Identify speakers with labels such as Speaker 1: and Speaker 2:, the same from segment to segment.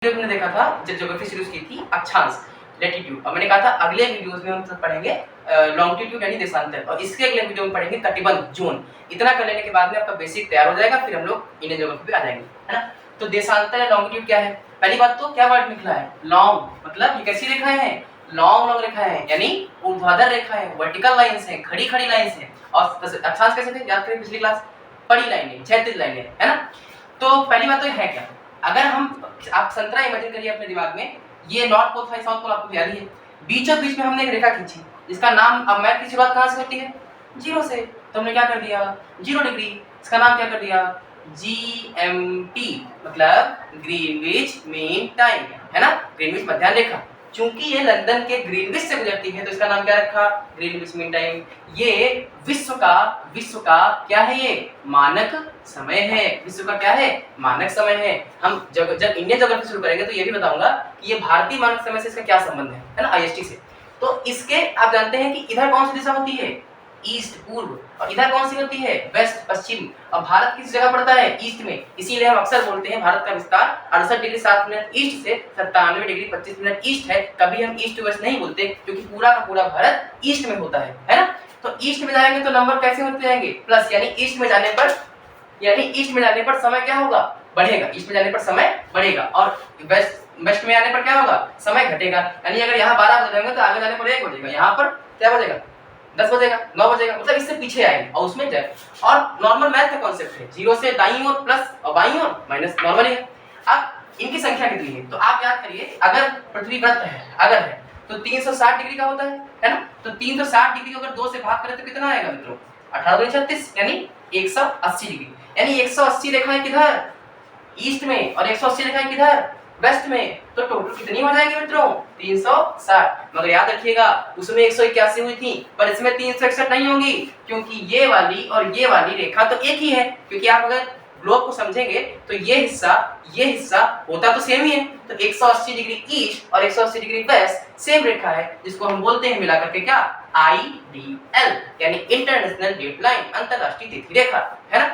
Speaker 1: हमने देखा था जब ज्योग्राफी शुरू की थी अक्षांश लैटिट्यूड, और मैंने कहा था अगले वीडियोस में हम सब पढ़ेंगे लॉन्गिट्यूड यानी देशांतर, और इसके अगले वीडियो में पढ़ेंगे कटिबंध जोन। इतना कर लेने के बाद में आपका बेसिक तैयार हो जाएगा, फिर हम लोग इंडियन ज्योग्राफी पे आ जाएंगे, है ना। तो देशांतर या लॉन्गिट्यूड क्या है? पहली बात तो क्या वर्ड निकला है? लॉन्ग, मतलब ये कैसी रेखाएं हैं? लॉन्ग लॉन्ग रेखाएं हैं, यानी ऊर्ध्वाधर रेखाएं, वर्टिकल लाइंस हैं, खड़ी खड़ी लाइंस हैं। और अक्षांश कैसे थे? याद करें पिछली क्लास, पड़ी लाइनें, क्षैतिज लाइनें, है ना। तो पहली बात तो है क्या, अगर हम आप संतरा इमेजिन करिए अपने दिमाग में, ये नॉर्थ पोल था, साउथ पोल आपको याद ही है, बीचों बीच में हमने एक रेखा खींची जिसका नाम, अब मैथ की शुरुआत कहाँ से होती है? जीरो से। तो हमने क्या कर दिया? 0 डिग्री, इसका नाम क्या कर दिया? GMT, मतलब ग्रीनविच मीन टाइम, है ना, ग्रीनविच मध्याह्न रेखा। चूंकि ये लंदन के ग्रीनविच से गुजरती है तो इसका नाम क्या रखा? Greenwich mean time. ये विश्व का क्या है? ये मानक समय है। विश्व का क्या है? मानक समय है। हम जब इंडियन ज्योग्राफी शुरू करेंगे तो ये भी बताऊंगा कि ये भारतीय मानक समय से इसका क्या संबंध है ना, IST से। तो इसके आप जानते हैं कि इधर कौन सी दिशा होती है? ईस्ट पूर्व, और इधर कौन सी होती है? वेस्ट पश्चिम। और भारत किस जगह पड़ता है? ईस्ट में। इसीलिए हम अक्सर बोलते हैं भारत का विस्तार 68 डिग्री 7 मिनट ईस्ट से 97 डिग्री 25 मिनट ईस्ट है। कभी हम ईस्ट टू वेस्ट नहीं बोलते, क्योंकि पूरा का पूरा भारत ईस्ट में होता है ना। तो ईस्ट में जाएंगे तो नंबर कैसे होते जाएंगे? प्लस, यानी ईस्ट में जाने पर समय क्या होगा? बढ़ेगा। ईस्ट में जाने पर समय बढ़ेगा, और वेस्ट में आने पर क्या होगा? समय घटेगा। यानी अगर यहाँ 12 बज जाएंगे तो आगे जाने पर 1 बजेगा, यहाँ पर क्या बजेगा? 10 बजेगा, 9 बजेगा, मतलब इससे पीछे आएंगे और उसमें जाए। और नॉर्मल मैथ का कॉन्सेप्ट है, 0 से दाईं ओर प्लस और बाईं ओर माइनस, नॉर्मल है। अब इनकी संख्या कितनी है? तो आप याद करिए, अगर पृथ्वी वृत्त है, अगर है तो 360 डिग्री का होता है ना। तो 360 डिग्री को अगर 2 से भाग करें तो कितना आएगा मित्रों? 18 दूनी 36, यानी 180 डिग्री। यानी 180 रेखाएं किधर? ईस्ट में, और 180 रेखाएं किधर? वेस्ट में। तो टोटल कितनी हो जाएगी मित्रों? 360। मगर याद रखिएगा, उसमें 181 हुई थी, पर इसमें 361 नहीं होंगी, क्योंकि ये वाली और ये वाली रेखा तो एक ही है। क्योंकि आप अगर ग्लोब को समझेंगे तो ये हिस्सा होता तो सेम ही है। तो 180 डिग्री ईस्ट और 180 डिग्री वेस्ट सेम रेखा है, जिसको हम बोलते हैं मिलाकर के क्या? IDL, यानी इंटरनेशनल डेट लाइन, अंतरराष्ट्रीय तिथि रेखा, है ना।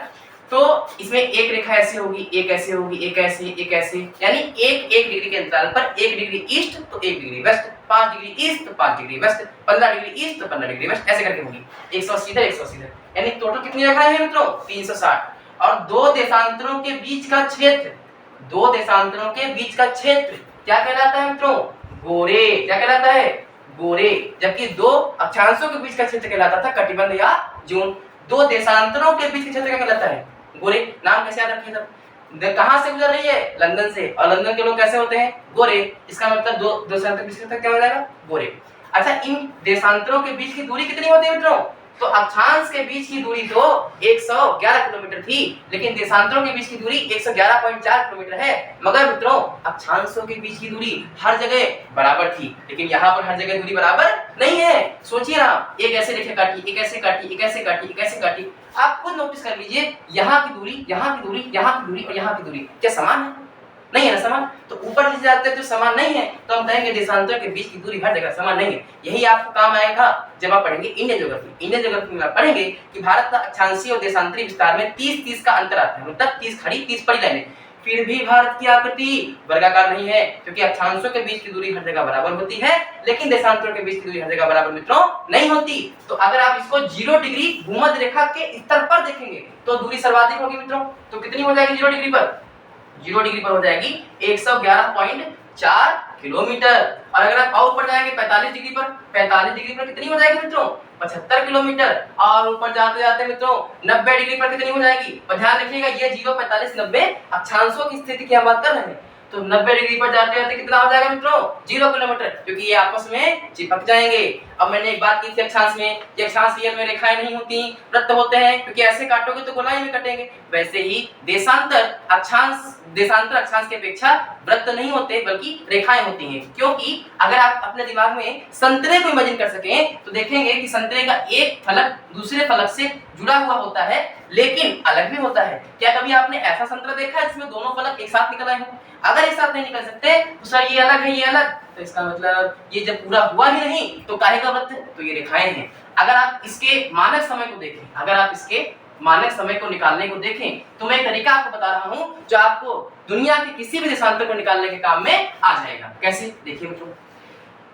Speaker 1: तो इसमें एक रेखा ऐसे होगी, एक ऐसे होगी, एक ऐसे, यानी एक डिग्री के अंतराल पर 1 डिग्री ईस्ट तो 1 डिग्री वेस्ट, 5 डिग्री ईस्ट तो 5 डिग्री वेस्ट, 15 डिग्री ईस्ट तो 15 डिग्री वेस्ट, ऐसे करके होगी। 180 इधर, 180 इधर, यानी टोटल कितनी रेखाएं हैं मित्रों? 360। और दो देशांतरों के बीच का क्षेत्र क्या कहलाता है मित्रों? गोरे। क्या कहलाता है? गोरे। जबकि दो अक्षांशों के बीच का क्षेत्र कहलाता था कटिबंध या जोन। दो देशांतरों के बीच का क्षेत्र क्या कहलाता है? गोरे। नाम कैसे याद रखें सब? कहां से गुजर रही है? लंदन से, और लंदन के लोग कैसे होते हैं? गोरे। इसका मतलब दो देशांतरों के बीच का क्या हो जाएगा? गोरे। अच्छा, इन देशांतरों के बीच की दूरी कितनी होती है मित्रों? तो अक्षांश के बीच की दूरी तो 111 किलोमीटर थी, लेकिन देशांतरों के बीच की दूरी 111.4 किलोमीटर है। मगर मित्रों, अक्षांशों के बीच की दूरी हर जगह बराबर थी, लेकिन यहाँ पर हर जगह दूरी बराबर नहीं है। सोचिए ना, एक ऐसे रेखा काटी, एक ऐसे काटी, एक ऐसे काटी, एक ऐसे काटी। आप खुद नोटिस कर लीजिए, यहाँ की दूरी, यहाँ की दूरी, यहाँ की दूरी और यहाँ की दूरी क्या समान है? नहीं है ना समान। तो ऊपर नीचे जाते तो समान नहीं है, तो हम कहेंगे देशांतरों के बीच की दूरी हर जगह समान नहीं है। यही आपको काम आएगा जब आप पढ़ेंगे इंडियन ज्योग्राफी। इंडियन ज्योग्राफी में आप पढ़ेंगे कि भारत का अक्षांशीय और देशांतरीय विस्तार में 30-30 का अंतर आता है, मतलब 30 खड़ी 30 पड़ी लाइनें। फिर भी भारत की आकृति वर्गाकार नहीं है, क्योंकि अक्षांशों के बीच की दूरी हर जगह बराबर होती है, लेकिन देशांतरों के बीच की दूरी हर जगह बराबर मित्रों नहीं होती। तो अगर आप इसको 0 डिग्री भूमध्य रेखा के स्तर पर देखेंगे तो दूरी सर्वाधिक होगी मित्रों। तो कितनी हो जाएगी 0 डिग्री पर? 0 डिग्री पर हो जाएगी 111.4 किलोमीटर। और अगर आप और ऊपर जाएंगे 45 डिग्री पर कितनी हो जाएगी मित्रों? 75 किलोमीटर। और ऊपर जाते जाते मित्रों 90 डिग्री पर कितनी हो जाएगी? और ध्यान रखिएगा, ये 0, 45, 90 अक्षांशों की स्थिति की हम बात कर रहे हैं। तो 90 डिग्री पर जाते जाते कितना हो जाएगा मित्रों? 0 किलोमीटर, क्योंकि ये आपस में चिपक जाएंगे। अब मैंने एक बात की थी अक्षांश में, कि अक्षांश रियल में रेखाएं नहीं होती, वृत्त होते हैं, क्योंकि ऐसे काटोगे तो गोलाई में कटेंगे। वैसे ही देशांतर अक्षांश की अपेक्षा वृत्त नहीं होते, बल्कि रेखाएं होती हैं। क्योंकि अगर आप अपने दिमाग में संतरे को इमेजिन कर सकें तो देखेंगे कि संतरे का एक फलक दूसरे फलक से जुड़ा हुआ होता है, लेकिन अलग भी होता है। क्या कभी आपने ऐसा संतरा देखा है जिसमें दोनों फलक एक साथ निकल आए हों? अगर एक साथ नहीं निकल सकते तो सर ये अलग है, ये अलग, तो इसका मतलब ये जब पूरा हुआ ही नहीं तो काहे का वृत्त है? तो ये रेखाएं हैं। अगर आप इसके मानक समय को देखें, मानक समय को निकालने को देखें तो मैं एक तरीका आपको बता रहा हूं जो आपको दुनिया के किसी भी देशांतर को निकालने के काम में आ जाएगा। कैसे? देखिए मित्रों,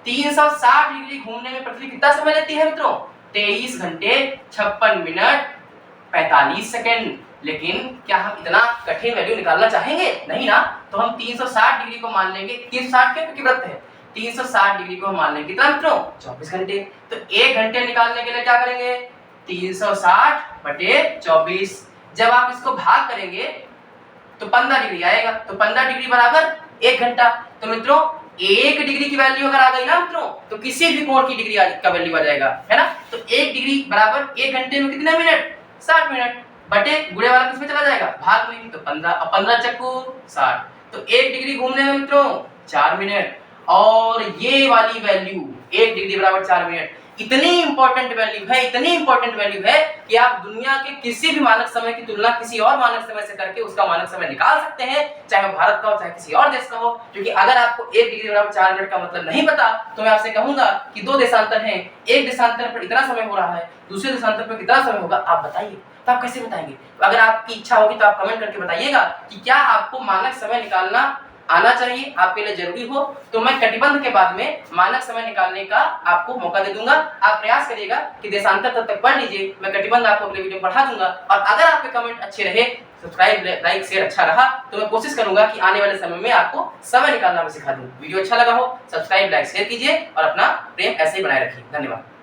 Speaker 1: 360 डिग्री घूमने में पृथ्वी कितना समय लेती है मित्रों? 23 घंटे 56 मिनट 45 सेकंड। लेकिन क्या हम इतना कठिन वैल्यू निकालना चाहेंगे? नहीं ना। तो हम 360 डिग्री को मान लेंगे, 360 के वृत्त है, 360 डिग्री को हम मान लेंगे कितना मित्रों? 24 घंटे। तो 1 घंटे निकालने के लिए क्या करेंगे? 360 बटे 24। जब आप इसको भाग करेंगे तो 15 डिग्री आएगा। तो 15 डिग्री बराबर 1 घंटा। तो मित्रों 1 डिग्री की वैल्यू अगर आ गई ना मित्रों, तो किसी भी कोण की डिग्री का वैल्यू आ जाएगा, है ना। तो 1 डिग्री बराबर 1 घंटे में कितने मिनट? 60 मिनट। बटे गुणे वाला किसमें चला जाएगा? भाग में। तो 15 और 15 चक्कू 60। तो 1 डिग्री घूमने में मित्रों 4 मिनट। और ये वाली वैल्यू 1 डिग्री बराबर 4 मिनट इतनी इंपॉर्टेंट वैल्यू है, इतनी इंपॉर्टेंट वैल्यू है कि आप दुनिया के किसी भी मानक समय की तुलना किसी और मानक समय से करके उसका मानक समय निकाल सकते हैं, चाहे वो भारत का हो चाहे किसी और देश का हो। क्योंकि अगर आपको 1 डिग्री बराबर 4 मिनट का मतलब नहीं पता तो मैं आपसे कहूंगा कि 2 देशांतर हैं, एक देशांतर पर इतना समय हो रहा है, दूसरे देशांतर पर कितना समय होगा, आप बताइए। तो आप कैसे बताएंगे? तो अगर आपकी इच्छा होगी तो आप कमेंट करके बताइएगा कि क्या आपको मानक समय निकालना आना चाहिए, आपके लिए जरूरी हो, तो मैं कटिबंध के बाद में मानक समय निकालने का आपको मौका दे दूंगा। आप प्रयास करिएगा कि देशांतर तब तक पढ़ लीजिए, मैं कटिबंध आपको अगले वीडियो में पढ़ा दूंगा। और अगर आपके कमेंट अच्छे रहे, सब्सक्राइब लाइक शेयर अच्छा रहा, तो मैं कोशिश करूंगा कि आने वाले समय में आपको समय निकालना मैं सिखा दूं। वीडियो अच्छा लगा हो सब्सक्राइब लाइक शेयर कीजिए और अपना प्रेम ऐसे ही बनाए रखिए। धन्यवाद।